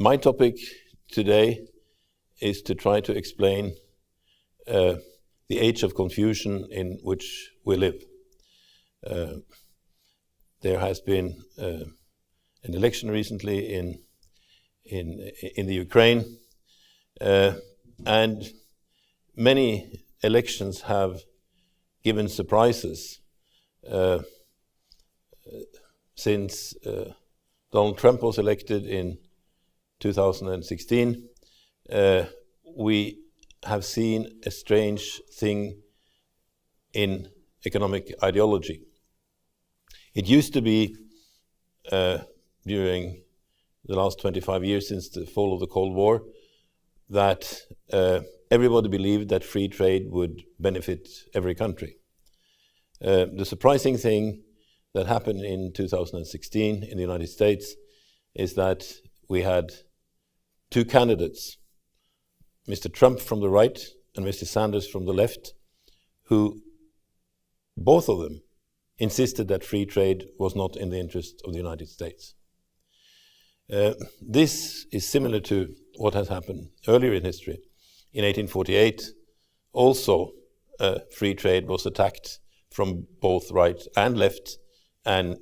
My topic today is to try to explain the age of confusion in which we live. There has been an election recently in the Ukraine, and many elections have given surprises since Donald Trump was elected in 2016. We have seen a strange thing in economic ideology. It used to be during the last 25 years since the fall of the Cold War that everybody believed that free trade would benefit every country. The surprising thing that happened in 2016 in the United States is that we had two candidates, Mr. Trump from the right and Mr. Sanders from the left, who both of them insisted that free trade was not in the interest of the United States. This is similar to what has happened earlier in history. In 1848, also free trade was attacked from both right and left, and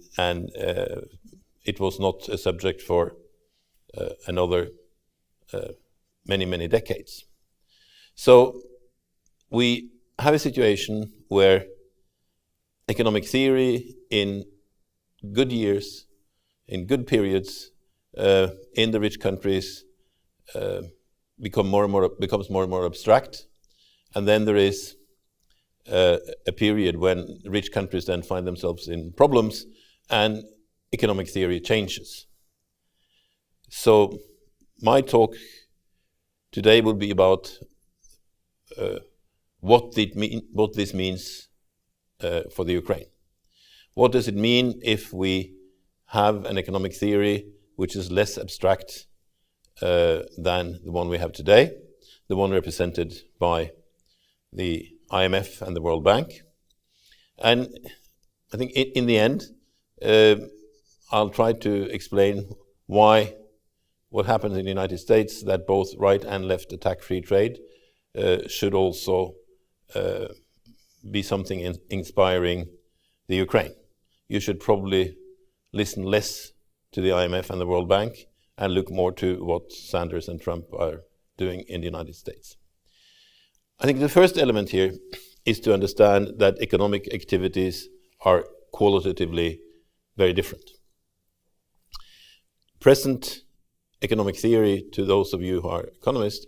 it was not a subject for another many decades. So we have a situation where economic theory in good years, in good periods, in the rich countries becomes more and more abstract, and then there is a period when rich countries then find themselves in problems and economic theory changes. So my talk today will be about what this means for the Ukraine. What does it mean if we have an economic theory which is less abstract than the one we have today, the one represented by the IMF and the World Bank? And I think in the end, I'll try to explain why what happens in the United States, that both right and left attack free trade, should also be something inspiring the Ukraine. You should probably listen less to the IMF and the World Bank and look more to what Sanders and Trump are doing in the United States. I think the first element here is to understand that economic activities are qualitatively very different. Present economic theory, to those of you who are economists,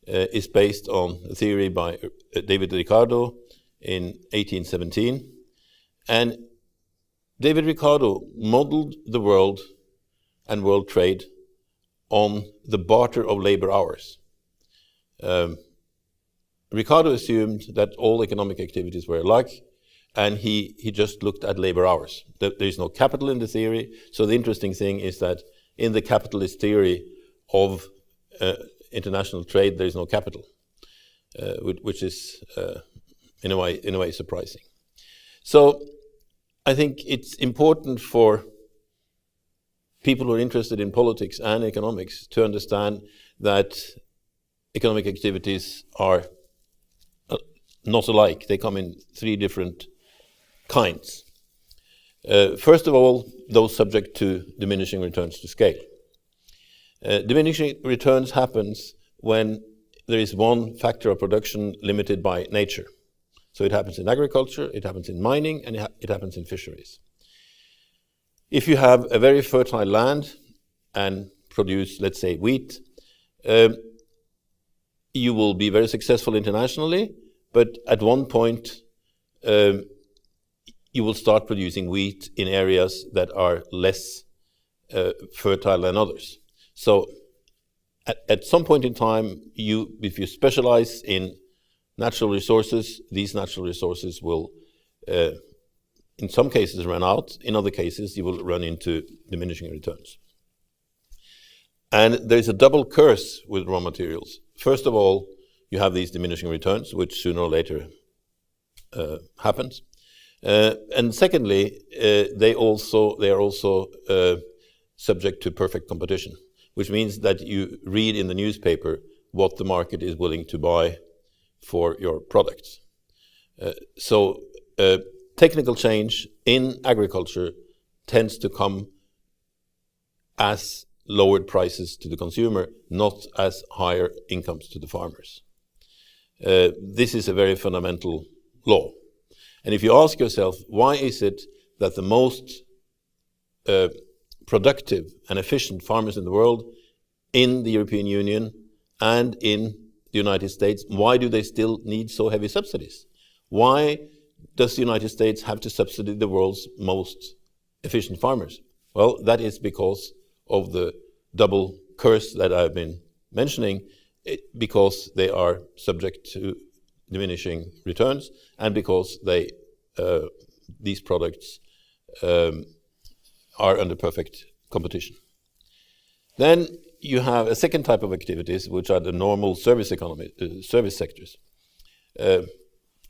is based on a theory by David Ricardo in 1817. And David Ricardo modeled the world and world trade on the barter of labor hours. Ricardo assumed that all economic activities were alike, and he just looked at labor hours. There is no capital in the theory, so the interesting thing is that in the capitalist theory of international trade, there is no capital, which is in a way surprising. So I think it's important for people who are interested in politics and economics to understand that economic activities are not alike. They come in three different kinds. First of all, those subject to diminishing returns to scale. Diminishing returns happens when there is one factor of production limited by nature. So it happens in agriculture, it happens in mining, and it happens in fisheries. If you have a very fertile land and produce, let's say, wheat, you will be very successful internationally, but at one point you will start producing wheat in areas that are less fertile than others. So at some point in time, if you specialize in natural resources, these natural resources will in some cases run out, in other cases you will run into diminishing returns. And there's a double curse with raw materials. First of all, you have these diminishing returns, which sooner or later happens. And secondly, they are also subject to perfect competition. which means that you read in the newspaper what the market is willing to buy for your products. So technical change in agriculture tends to come as lowered prices to the consumer, not as higher incomes to the farmers. This is a very fundamental law. And if you ask yourself, why is it that the most productive and efficient farmers in the world, in the European Union and in the United States, why do they still need so heavy subsidies? Why does the United States have to subsidize the world's most efficient farmers? Well, that is because of the double curse that I've been mentioning, because they are subject to diminishing returns and because these products are under perfect competition. Then you have a second type of activities, which are the normal service economy, service sectors.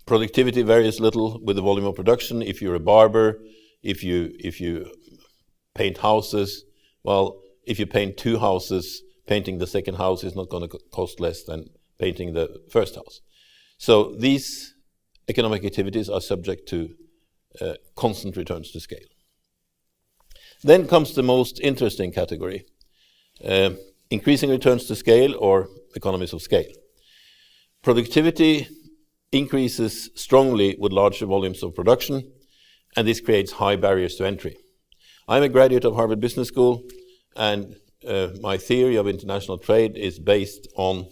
Productivity varies little with the volume of production. If you're a barber, if you paint houses, well, if you paint 2 houses, painting the second house is not going to cost less than painting the first house. So these economic activities are subject to constant returns to scale. Then comes the most interesting category, increasing returns to scale or economies of scale. Productivity increases strongly with larger volumes of production, and this creates high barriers to entry. I'm a graduate of Harvard Business School, and my theory of international trade is based on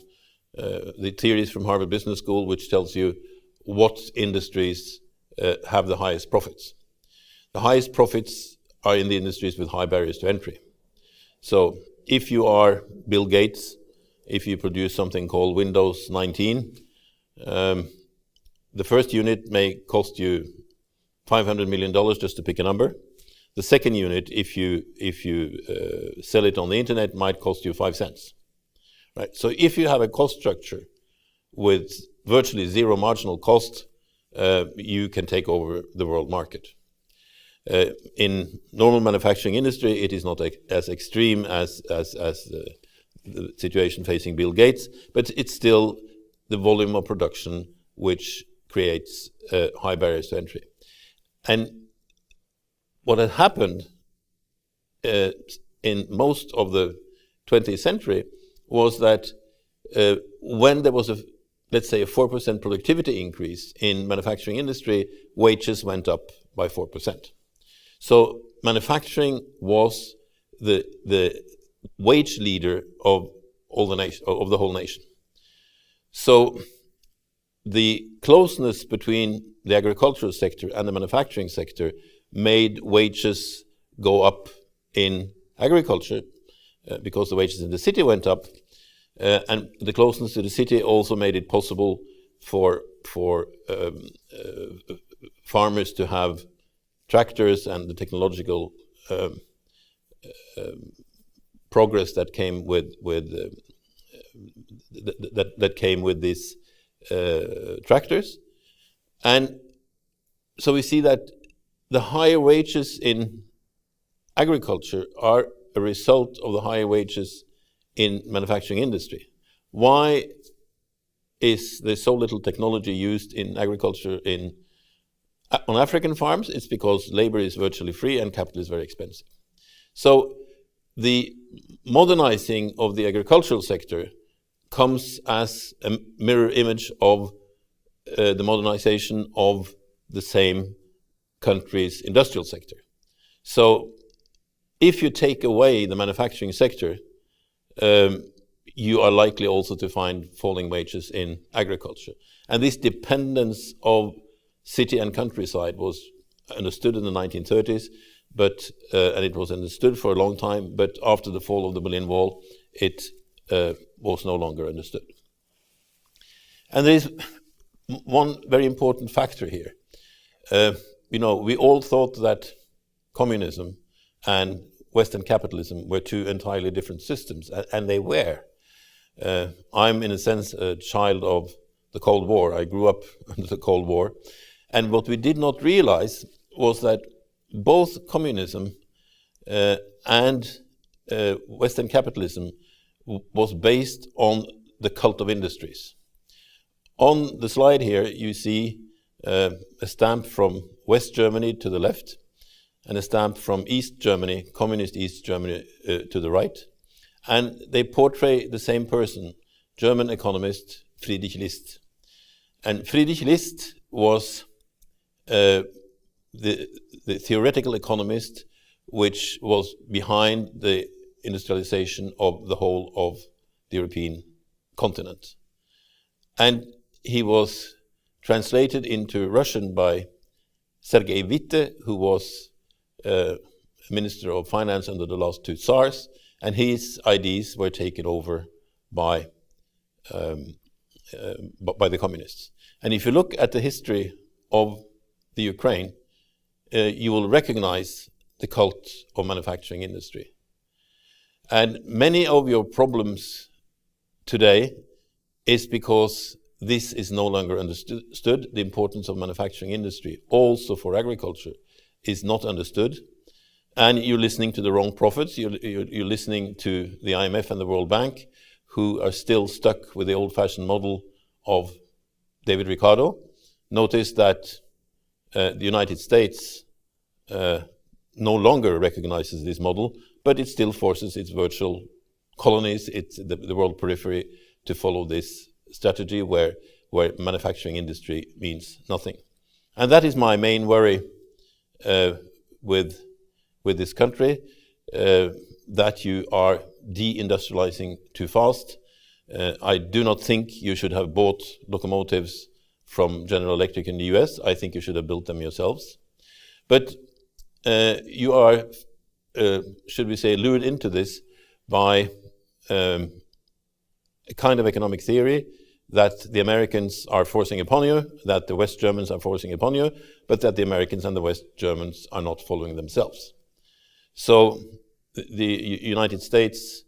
the theories from Harvard Business School, which tells you what industries have the highest profits. The highest profits are in the industries with high barriers to entry. So if you are Bill Gates, if you produce something called Windows 19, the first unit may cost you $500 million, just to pick a number. The second unit, if you sell it on the internet, might cost you 5 cents. Right? So if you have a cost structure with virtually zero marginal cost, you can take over the world market. In normal manufacturing industry, it is not as extreme as the situation facing Bill Gates, but it's still the volume of production which creates high barriers to entry. And what had happened in most of the 20th century was that when there was let's say a 4% productivity increase in manufacturing industry, wages went up by 4%. So manufacturing was the wage leader of all the nation, of the whole nation. So the closeness between the agricultural sector and the manufacturing sector made wages go up in agriculture because the wages in the city went up, and the closeness to the city also made it possible for farmers to have tractors and the technological progress that came with that came with these tractors. And so we see that the higher wages in agriculture are a result of the higher wages in manufacturing industry. Why is there so little technology used in agriculture on African farms? It's because labor is virtually free and capital is very expensive. So the modernizing of the agricultural sector comes as a mirror image of the modernization of the same country's industrial sector. So if you take away the manufacturing sector, you are likely also to find falling wages in agriculture. And this dependence of city and countryside was understood in the 1930s, but and it was understood for a long time, but after the fall of the Berlin Wall, it was no longer understood. And there is one very important factor here. We all thought that communism and Western capitalism were two entirely different systems, and they were. I'm, in a sense, a child of the Cold War. I grew up under the Cold War. And what we did not realize was that both communism and Western capitalism was based on the cult of industries. On the slide here, you see a stamp from West Germany to the left, and a stamp from East Germany, communist East Germany, to the right. And they portray the same person, German economist Friedrich List. And Friedrich List was the theoretical economist which was behind the industrialization of the whole of the European continent. And he was translated into Russian by Sergei Witte, who was Minister of Finance under the last two Tsars, and his ideas were taken over by the communists. And if you look at the history of the Ukraine, you will recognize the cult of manufacturing industry. And many of your problems today is because this is no longer understood. The importance of manufacturing industry, also for agriculture, is not understood. And you're listening to the wrong prophets. You're listening to the IMF and the World Bank, who are still stuck with the old-fashioned model of David Ricardo. Notice that the United States no longer recognizes this model, but it still forces its virtual colonies, the world periphery, to follow this strategy where manufacturing industry means nothing. And that is my main worry with this country, that you are deindustrializing too fast. I do not think you should have bought locomotives from General Electric in the US. I think you should have built them yourselves. But you are, should we say, lured into this by a kind of economic theory that the Americans are forcing upon you, that the West Germans are forcing upon you, but that the Americans and the West Germans are not following themselves. So the United States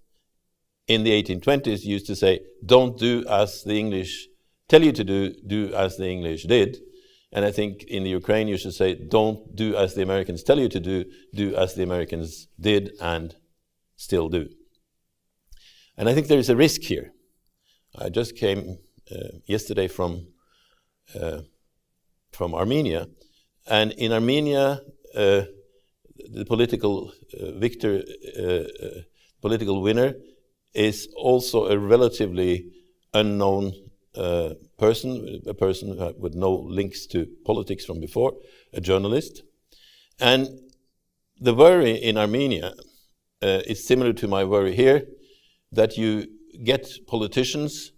in the 1820s used to say, don't do as the English tell you to do, do as the English did. And I think in the Ukraine you should say, don't do as the Americans tell you to do, do as the Americans did and still do. And I think there is a risk here. I just came yesterday from Armenia, and in Armenia, the political political winner is also a relatively unknown person, a person with no links to politics from before, a journalist. And the worry in Armenia is similar to my worry here, that you get politicians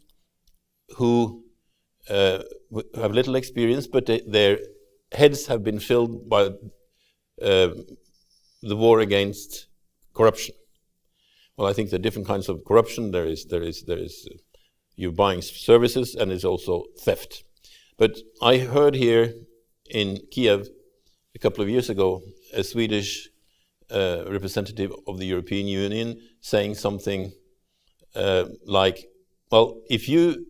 who have little experience, but their heads have been filled by the war against corruption. Well, I think there are different kinds of corruption. There is you buying services, and there's also theft. But I heard here in Kiev a couple of years ago a Swedish representative of the European Union saying something like, well, if you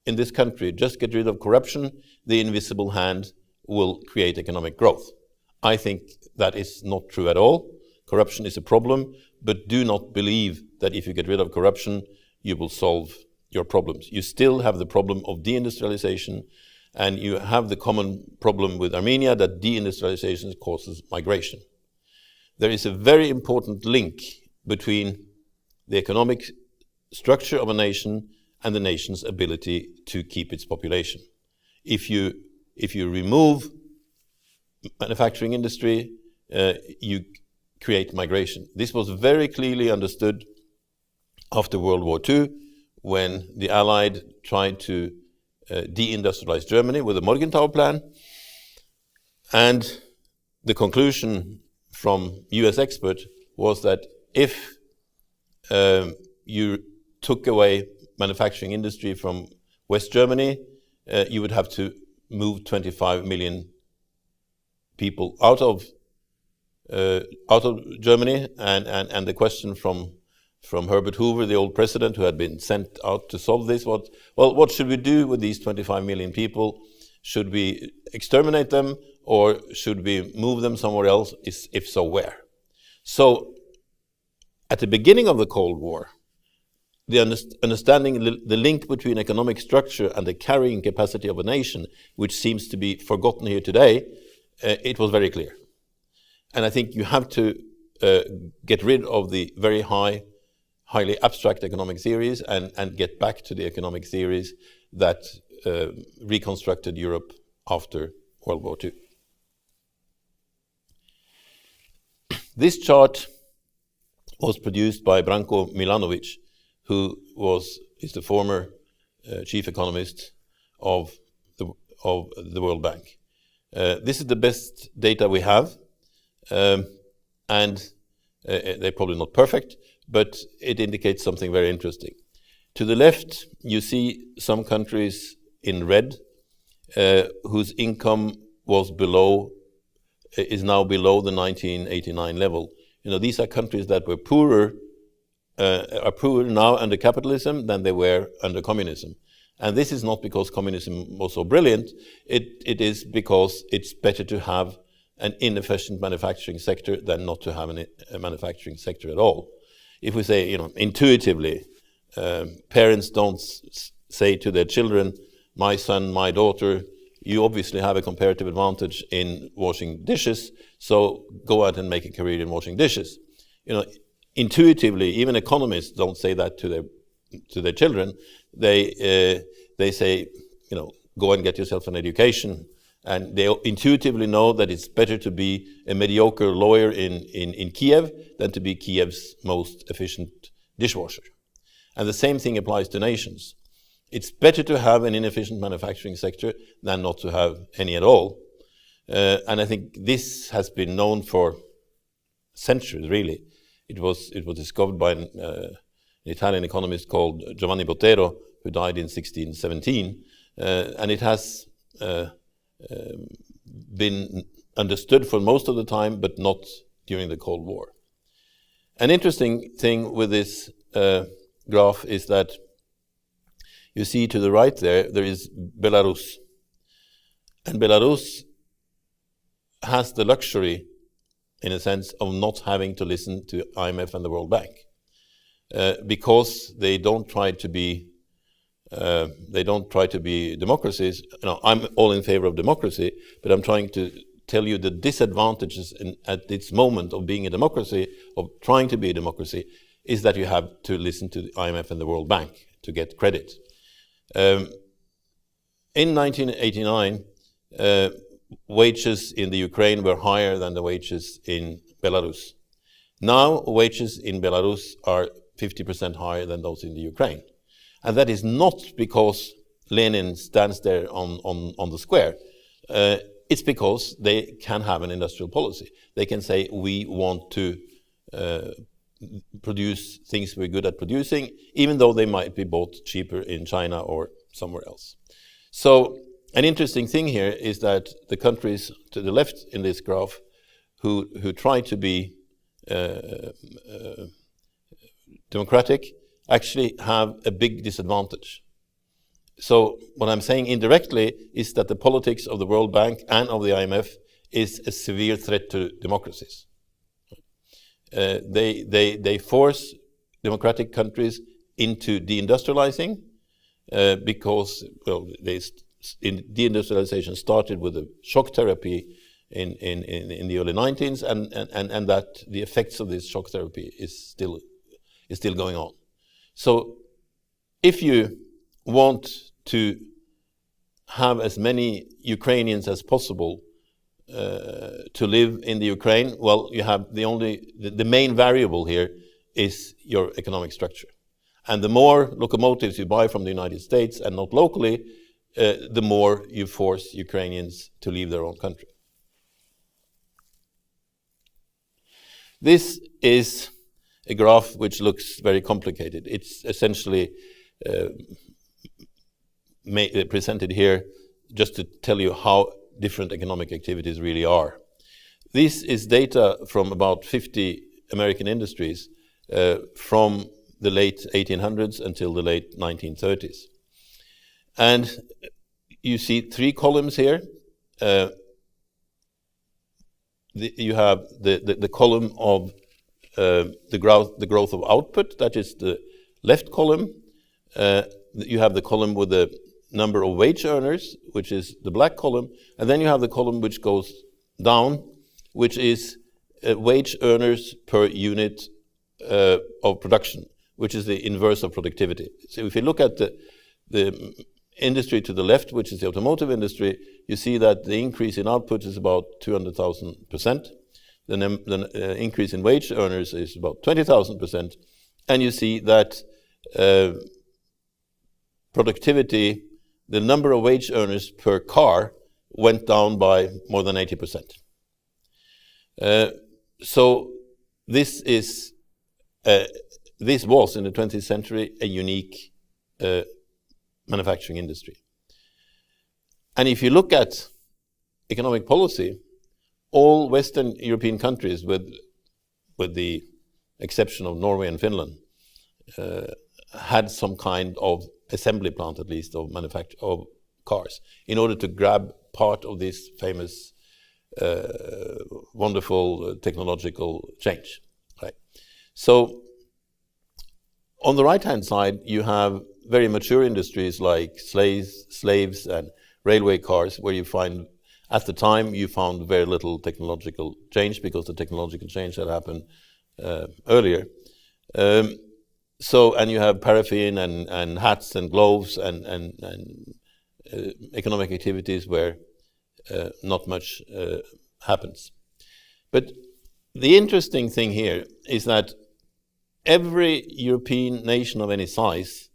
in this country just get rid of corruption, the invisible hand will create economic growth. I think that is not true at all. Corruption is a problem, but do not believe that if you get rid of corruption, you will solve your problems. You still have the problem of deindustrialization, and you have the common problem with Armenia that deindustrialization causes migration. There is a very important link between the economic structure of a nation and the nation's ability to keep its population. If you remove manufacturing industry, you create migration. This was very clearly understood after World War II, when the Allied tried to deindustrialize Germany with the Morgenthau Plan. And the conclusion from US experts was that if you took away manufacturing industry from West Germany, you would have to move 25 million people out of Germany, and the question from Herbert Hoover, the old president who had been sent out to solve this, what should we do with these 25 million people? Should we exterminate them, or should we move them somewhere else? If so, where? So at the beginning of the Cold War, the understanding the link between economic structure and the carrying capacity of a nation, which seems to be forgotten here today, it was very clear. And I think you have to get rid of the very highly abstract economic theories and get back to the economic theories that reconstructed Europe after World War II. This chart was produced by Branko Milanovic, who is the former chief economist of the World Bank. This is the best data we have, and they're probably not perfect, but it indicates something very interesting. To the left, you see some countries in red, whose income is now below the 1989 level. These are countries that were poorer now under capitalism than they were under communism. And this is not because communism was so brilliant, it is because it's better to have an inefficient manufacturing sector than not to have a manufacturing sector at all. If we say, intuitively, parents don't say to their children, my son, my daughter, you obviously have a comparative advantage in washing dishes, so go out and make a career in washing dishes. Intuitively, even economists don't say that to their children. They say, go and get yourself an education, and they intuitively know that it's better to be a mediocre lawyer in Kiev than to be Kiev's most efficient dishwasher. And the same thing applies to nations. It's better to have an inefficient manufacturing sector than not to have any at all. And I think this has been known for centuries, really. It was discovered by an Italian economist called Giovanni Botero, who died in 1617. And it has been understood for most of the time, but not during the Cold War. An interesting thing with this graph is that you see to the right there is Belarus. And Belarus has the luxury, in a sense, of not having to listen to IMF and the World Bank, because they don't try to be democracies. I'm all in favor of democracy, but I'm trying to tell you the disadvantages at this moment of being a democracy, of trying to be a democracy, is that you have to listen to the IMF and the World Bank to get credit. In 1989, wages in the Ukraine were higher than the wages in Belarus. Now, wages in Belarus are 50% higher than those in the Ukraine. And that is not because Lenin stands there on the square. It's because they can have an industrial policy. They can say, we want to produce things we're good at producing, even though they might be bought cheaper in China or somewhere else. So an interesting thing here is that the countries to the left in this graph who try to be democratic actually have a big disadvantage. So what I'm saying indirectly is that the politics of the World Bank and of the IMF is a severe threat to democracies. They force democratic countries into deindustrializing because, deindustrialization started with the shock therapy in the early 90s, and that the effects of this shock therapy is still going on. So if you want to have as many Ukrainians as possible to live in the Ukraine, well, you have the main variable here is your economic structure. And the more locomotives you buy from the United States and not locally, the more you force Ukrainians to leave their own country. This is a graph which looks very complicated. It's essentially presented here just to tell you how different economic activities really are. This is data from about 50 American industries from the late 1800s until the late 1930s. And you see three columns here. You have the column of the growth of output, that is the left column. You have the column with the number of wage earners, which is the black column, and then you have the column which goes down, which is wage earners per unit of production, which is the inverse of productivity. So if you look at the industry to the left, which is the automotive industry, you see that the increase in output is about 200,000%. The increase in wage earners is about 20,000%. And you see that productivity, the number of wage earners per car went down by more than 80%. So this was, in the 20th century, a unique manufacturing industry. And if you look at economic policy, all Western European countries, with the exception of Norway and Finland, had some kind of assembly plant, at least, of manufacture of cars, in order to grab part of this famous, wonderful technological change. Right. So, on the right-hand side, you have very mature industries like slaves and railway cars, where you find, at the time, you found very little technological change, because the technological change had happened earlier. And you have paraffin and hats and gloves and economic activities where not much happens. But the interesting thing here is that every European nation of any size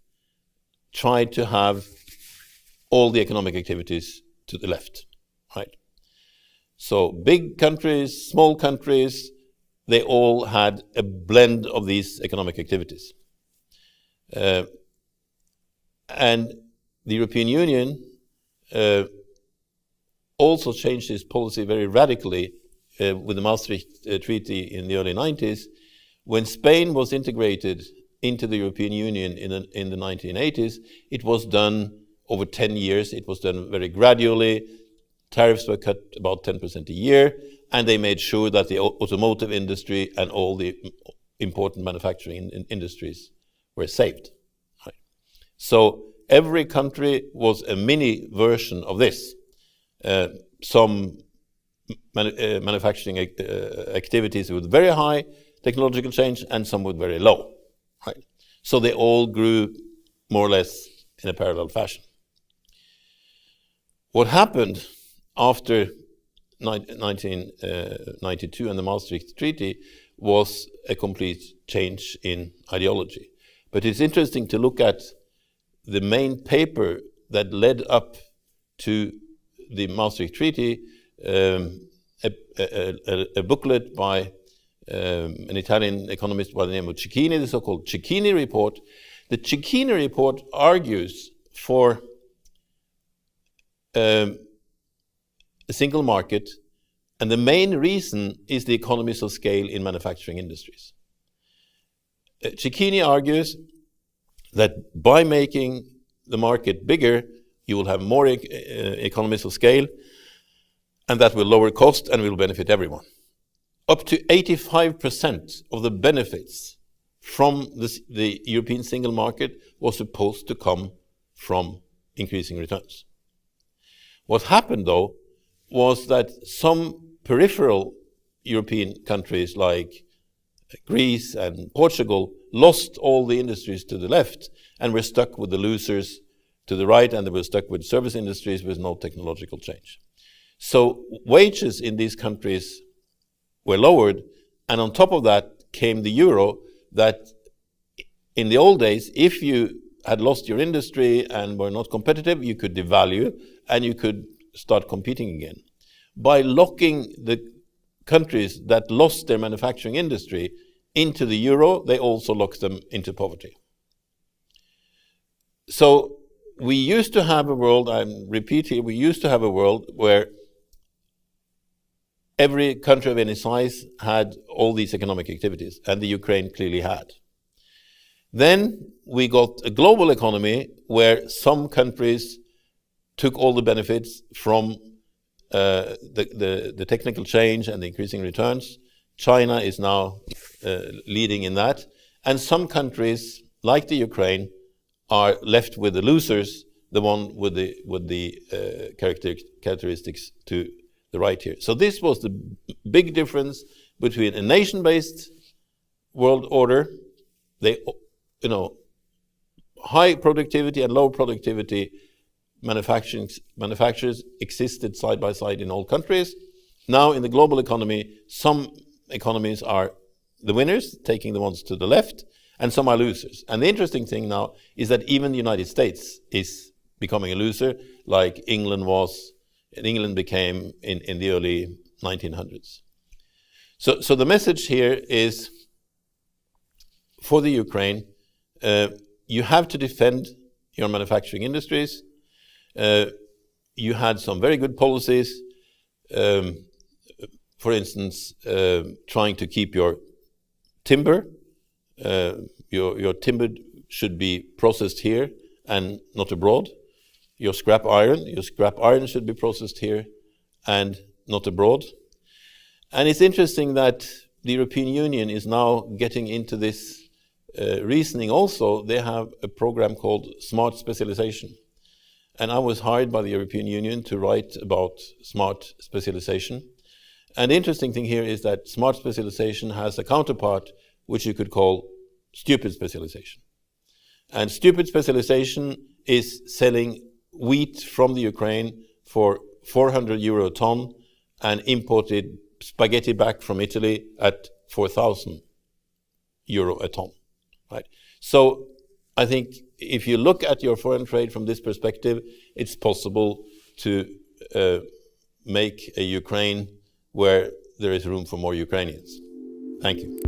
tried to have all the economic activities to the left, right? So big countries, small countries, they all had a blend of these economic activities. And the European Union also changed its policy very radically with the Maastricht Treaty in the early 90s. When Spain was integrated into the European Union in the 1980s, it was done over 10 years. It was done very gradually. Tariffs were cut about 10% a year, and they made sure that the automotive industry and all the important manufacturing industries were saved. Right. So every country was a mini version of this. Some manufacturing activities with very high technological change and some with very low. Right. So they all grew more or less in a parallel fashion. What happened after 1992 and the Maastricht Treaty was a complete change in ideology. But it's interesting to look at the main paper that led up to the Maastricht Treaty, a booklet by an Italian economist by the name of Cecchini, the so-called Cecchini Report. The Cecchini Report argues for a single market, and the main reason is the economies of scale in manufacturing industries. Cecchini argues that by making the market bigger, you will have more economies of scale, and that will lower cost and will benefit everyone. Up to 85% of the benefits from the European single market was supposed to come from increasing returns. What happened, though, was that some peripheral European countries like Greece and Portugal lost all the industries to the left and were stuck with the losers to the right, and they were stuck with service industries with no technological change. So wages in these countries were lowered, and on top of that came the euro, that in the old days, if you had lost your industry and were not competitive, you could devalue and you could start competing again. By locking the countries that lost their manufacturing industry into the euro, they also locked them into poverty. So we used to have a world, I repeat here, we used to have a world where every country of any size had all these economic activities, and the Ukraine clearly had. Then we got a global economy where some countries took all the benefits from the technical change and the increasing returns. China is now leading in that. And some countries, like the Ukraine, are left with the losers, the one with the characteristics to the right here. So this was the big difference between a nation-based world order, high productivity and low productivity manufacturers existed side by side in all countries. Now in the global economy, some economies are the winners, taking the ones to the left, and some are losers. And the interesting thing now is that even the United States is becoming a loser, like England was, and England became in the early 1900s. So the message here is, for the Ukraine, you have to defend your manufacturing industries. You had some very good policies, for instance, trying to keep your timber. Your timber should be processed here and not abroad. Your scrap iron should be processed here and not abroad. And it's interesting that the European Union is now getting into this reasoning also. They have a program called Smart Specialization. And I was hired by the European Union to write about smart specialization. And the interesting thing here is that smart specialization has a counterpart which you could call stupid specialization. And stupid specialization is selling wheat from the Ukraine for 400 euro a ton and imported spaghetti back from Italy at 4,000 euro a ton. Right? So I think if you look at your foreign trade from this perspective, it's possible to make a Ukraine where there is room for more Ukrainians. Thank you.